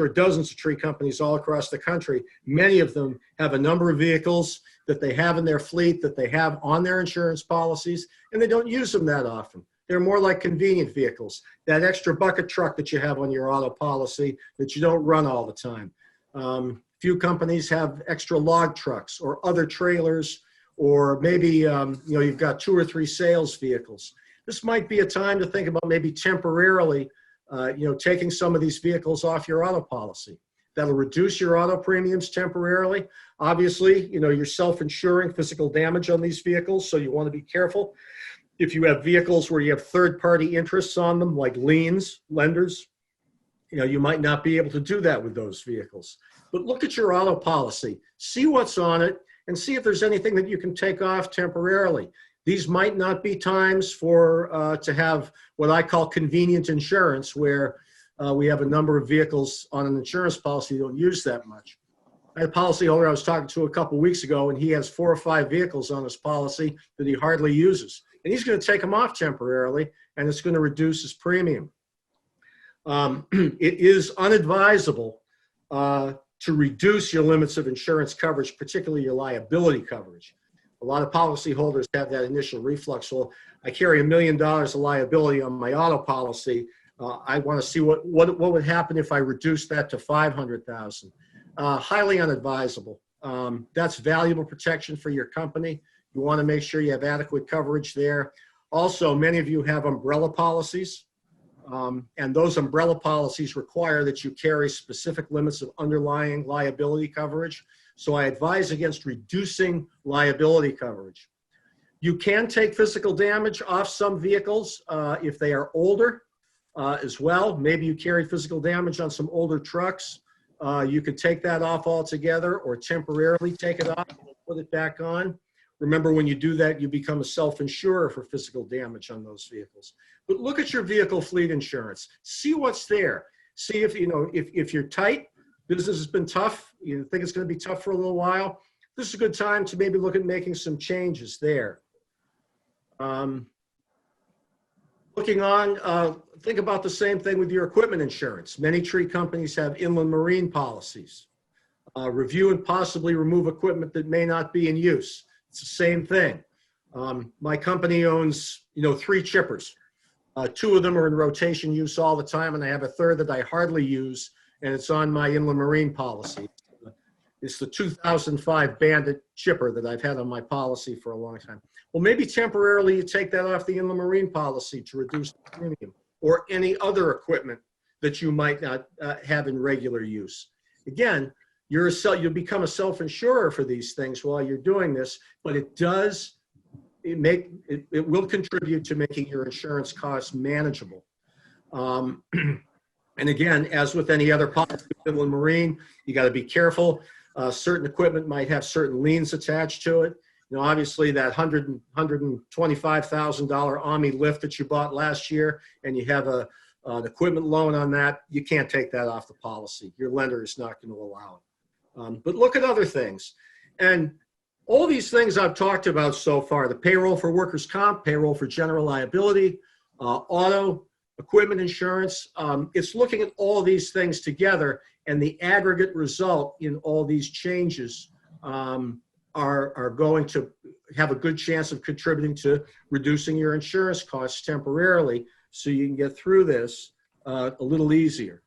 dozens of tree companies all across the country. Many of them have a number of vehicles that they have in their fleet that they have on their insurance policies, and they don't use them that often. They're more like convenient vehicles, that extra bucket truck that you have on your auto policy that you don't run all the time. Few companies have extra log trucks or other trailers, or maybe you've got 2 or 3 sales vehicles. This might be a time to think about maybe temporarily taking some of these vehicles off your auto policy. That'll reduce your auto premiums temporarily. Obviously, you're self-insuring physical damage on these vehicles, so you want to be careful. If you have vehicles where you have third-party interests on them, like liens, lenders, you might not be able to do that with those vehicles. But look at your auto policy, see what's on it, and see if there's anything that you can take off temporarily. These might not be times for to have what I call convenient insurance, where we have a number of vehicles on an insurance policy you don't use that much. I had a policyholder I was talking to a couple weeks ago, and he has 4 or 5 vehicles on his policy that he hardly uses. And he's going to take them off temporarily, and it's going to reduce his premium. It is unadvisable to reduce your limits of insurance coverage, particularly your liability coverage. A lot of policyholders have that initial reflex. Well, I carry $1 million of liability on my auto policy. I want to see what would happen if I reduced that to $500,000. Highly unadvisable. That's valuable protection for your company. You want to make sure you have adequate coverage there. Also, many of you have umbrella policies, and those umbrella policies require that you carry specific limits of underlying liability coverage. So I advise against reducing liability coverage. You can take physical damage off some vehicles if they are older as well. Maybe you carry physical damage on some older trucks. You could take that off altogether or temporarily take it off and put it back on. Remember, when you do that, you become a self-insurer for physical damage on those vehicles. But look at your vehicle fleet insurance. See what's there. See if, if you're tight, business has been tough, you think it's going to be tough for a little while, this is a good time to maybe look at making some changes there. Looking on, think about the same thing with your equipment insurance. Many tree companies have inland marine policies. Review and possibly remove equipment that may not be in use. It's the same thing. My company owns, 3 chippers. 2 of them are in rotation use all the time, and I have a third that I hardly use, and it's on my inland marine policy. It's the 2005 Bandit chipper that I've had on my policy for a long time. Well, maybe temporarily you take that off the inland marine policy to reduce the premium, or any other equipment that you might not have in regular use. Again, you'll become a self-insurer for these things while you're doing this, but it will contribute to making your insurance costs manageable. And again, as with any other policy, inland marine, you got to be careful. Certain equipment might have certain liens attached to it. Obviously that $125,000 Army lift that you bought last year, and you have an equipment loan on that, you can't take that off the policy. Your lender is not going to allow it. But look at other things. And all these things I've talked about so far, the payroll for workers' comp, payroll for general liability, auto, equipment insurance, it's looking at all these things together, and the aggregate result in all these changes are going to have a good chance of contributing to reducing your insurance costs temporarily, so you can get through this a little easier.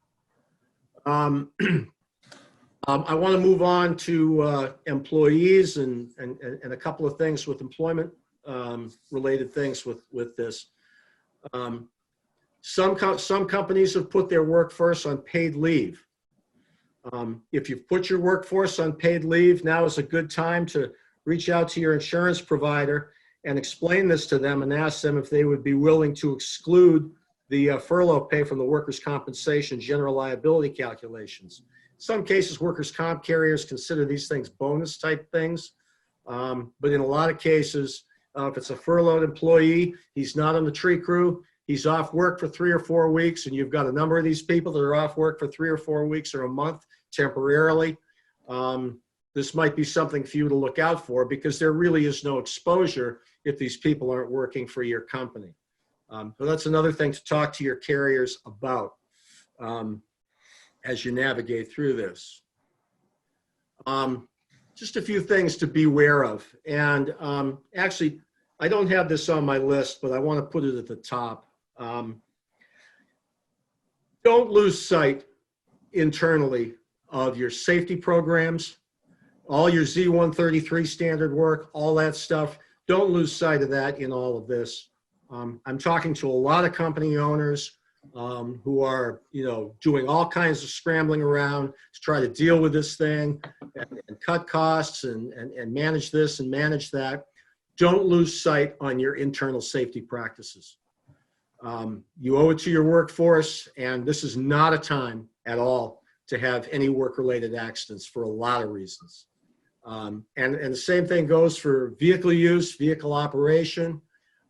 I want to move on to employees and a couple of things with employment related things with this. Some companies have put their workforce on paid leave. If you've put your workforce on paid leave, now is a good time to reach out to your insurance provider and explain this to them and ask them if they would be willing to exclude the furlough pay from the workers' compensation general liability calculations. In some cases, workers' comp carriers consider these things bonus type things. But in a lot of cases, if it's a furloughed employee, he's not on the tree crew, he's off work for 3 or 4 weeks, and you've got a number of these people that are off work for 3 or 4 weeks or a month temporarily. This might be something for you to look out for, because there really is no exposure if these people aren't working for your company. So that's another thing to talk to your carriers about as you navigate through this. Just a few things to be aware of. And actually, I don't have this on my list, but I want to put it at the top. Don't lose sight internally of your safety programs, all your Z133 standard work, all that stuff. Don't lose sight of that in all of this. I'm talking to a lot of company owners who are, doing all kinds of scrambling around to try to deal with this thing and cut costs and manage this and manage that. Don't lose sight on your internal safety practices. You owe it to your workforce, and this is not a time at all to have any work-related accidents for a lot of reasons. And the same thing goes for vehicle use, vehicle operation.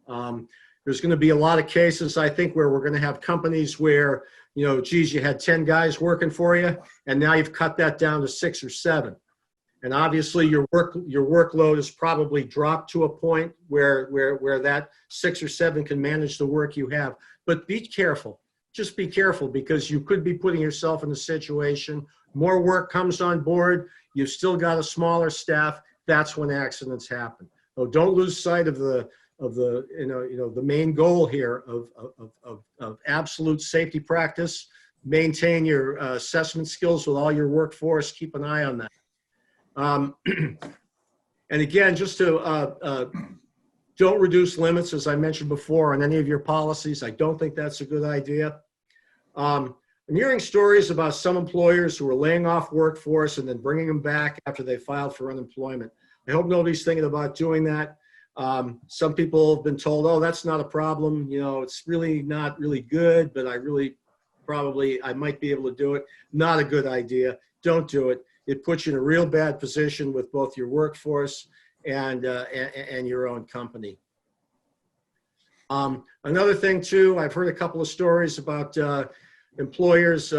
There's going to be a lot of cases, I think, where we're going to have companies where, geez, you had 10 guys working for you, and now you've cut that down to 6 or 7. And obviously your workload is probably dropped to a point where that 6 or 7 can manage the work you have. But be careful. Just be careful, because you could be putting yourself in a situation, more work comes on board, you've still got a smaller staff, that's when accidents happen. So don't lose sight of the main goal here of absolute safety practice. Maintain your assessment skills with all your workforce, keep an eye on that. And again, just to don't reduce limits, as I mentioned before, on any of your policies. I don't think that's a good idea. I'm hearing stories about some employers who are laying off workforce and then bringing them back after they filed for unemployment. I hope nobody's thinking about doing that. Some people have been told, oh, that's not a problem. You know, it's really not really good, but I might be able to do it. Not a good idea. Don't do it. It puts you in a real bad position with both your workforce and your own company. Another thing too, I've heard a couple of stories about employers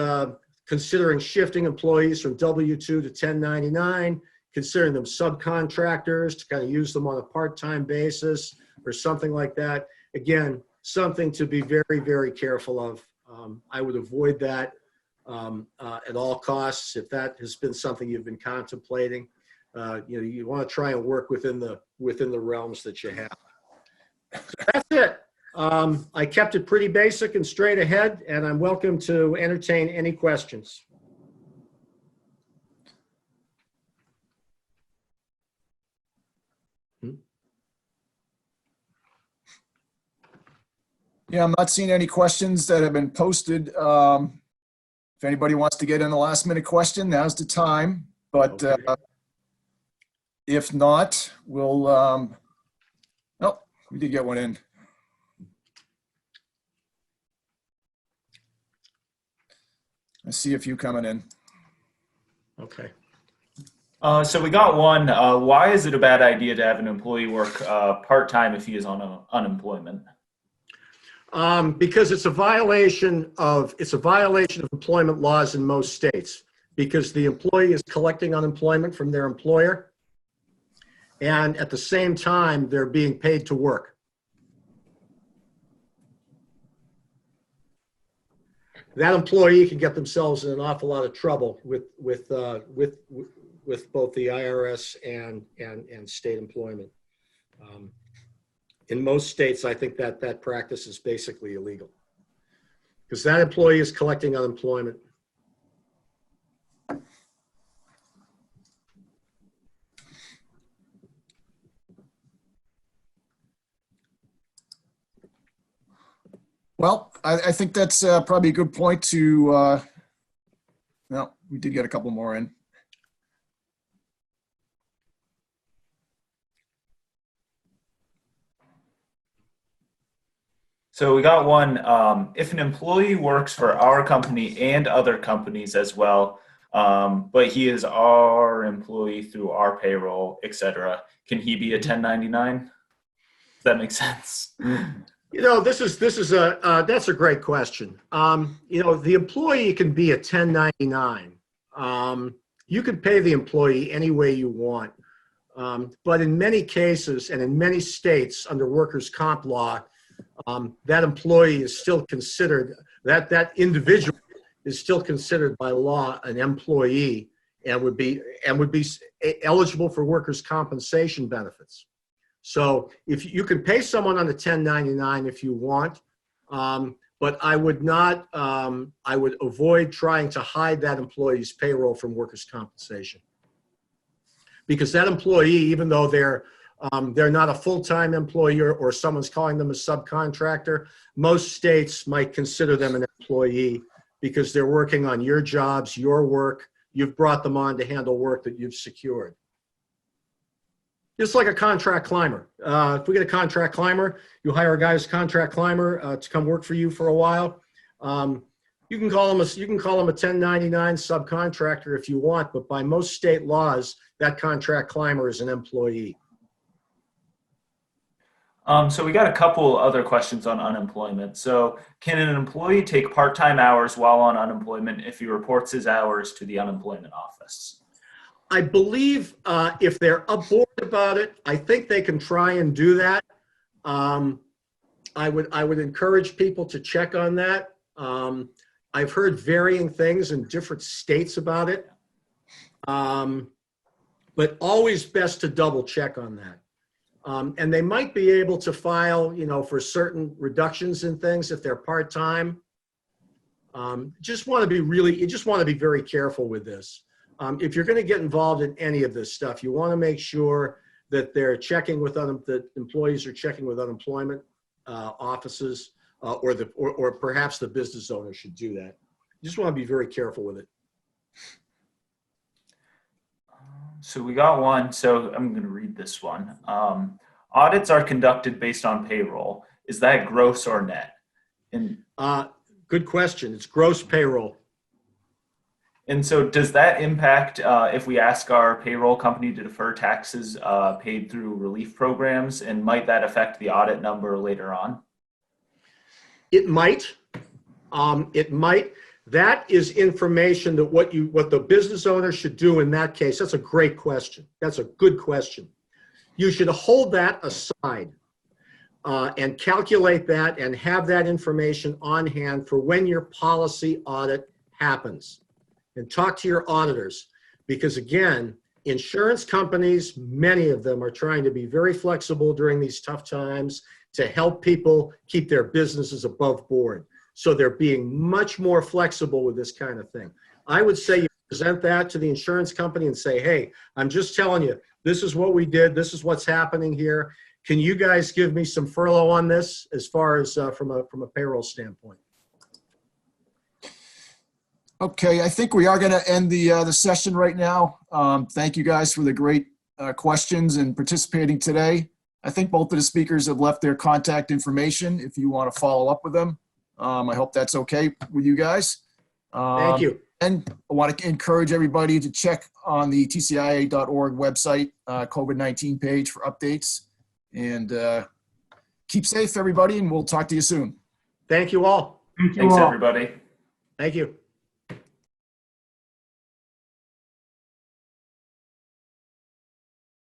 considering shifting employees from W-2 to 1099, considering them subcontractors to kind of use them on a part-time basis or something like that. Again, something to be very, very careful of. I would avoid that at all costs. If that has been something you've been contemplating, you want to try and work within the realms that you have. So that's it. I kept it pretty basic and straight ahead, and I'm welcome to entertain any questions. Yeah, I'm not seeing any questions that have been posted. If anybody wants to get in a last minute question, now's the time. But Okay. If not, we'll, oh, we did get one in. I see a few coming in. Okay. So we got one. Why is it a bad idea to have an employee work part-time if he is on unemployment? Because it's a violation of employment laws in most states, because the employee is collecting unemployment from their employer, and at the same time they're being paid to work. That employee can get themselves in an awful lot of trouble with both the IRS and state employment. In most states, I think that practice is basically illegal, because that employee is collecting unemployment. Well, I think that's probably a good point to, no, we did get a couple more in. So we got one. If an employee works for our company and other companies as well, but he is our employee through our payroll, etc., can he be a 1099? Does that make sense? You know, that's a great question. You know, the employee can be a 1099. You can pay the employee any way you want. But in many cases and in many states under workers' comp law, that employee is still considered, that individual is still considered by law an employee and would be eligible for workers' compensation benefits. So if you can pay someone on a 1099 if you want, but I would not, I would avoid trying to hide that employee's payroll from workers' compensation. Because that employee, even though they're not a full-time employer or someone's calling them a subcontractor, most states might consider them an employee because they're working on your jobs, your work. You've brought them on to handle work that you've secured. Just like a contract climber. If we get a contract climber, you hire a guy who's a contract climber to come work for you for a while. You can call him a 1099 subcontractor if you want, but by most state laws, that contract climber is an employee. So we got a couple other questions on unemployment. So can an employee take part-time hours while on unemployment if he reports his hours to the unemployment office? I believe if they're aboard about it, I think they can try and do that. I would encourage people to check on that. I've heard varying things in different states about it, but always best to double check on that. And they might be able to file, for certain reductions in things if they're part-time. You just want to be very careful with this. If you're going to get involved in any of this stuff, you want to make sure that they're checking with that employees are checking with unemployment offices, or perhaps the business owner should do that. You just want to be very careful with it. So we got one, so I'm going to read this one. Audits are conducted based on payroll. Is that gross or net? Good question. It's gross payroll. And so does that impact if we ask our payroll company to defer taxes paid through relief programs, and might that affect the audit number later on? It might. It might. That is information that what the business owner should do in that case. That's a great question. That's a good question. You should hold that aside and calculate that and have that information on hand for when your policy audit happens. And talk to your auditors, because again, insurance companies, many of them are trying to be very flexible during these tough times to help people keep their businesses above board. So they're being much more flexible with this kind of thing. I would say you present that to the insurance company and say, hey, I'm just telling you, this is what we did. This is what's happening here. Can you guys give me some furlough on this as far as from a payroll standpoint? Okay, I think we are going to end the session right now. Thank you guys for the great questions and participating today. I think both of the speakers have left their contact information if you want to follow up with them. I hope that's okay with you guys. Thank you. And I want to encourage everybody to check on the TCIA.org website, COVID-19 page for updates. And keep safe, everybody, and we'll talk to you soon. Thank you all. Thank you Thanks, all. everybody. Thank you.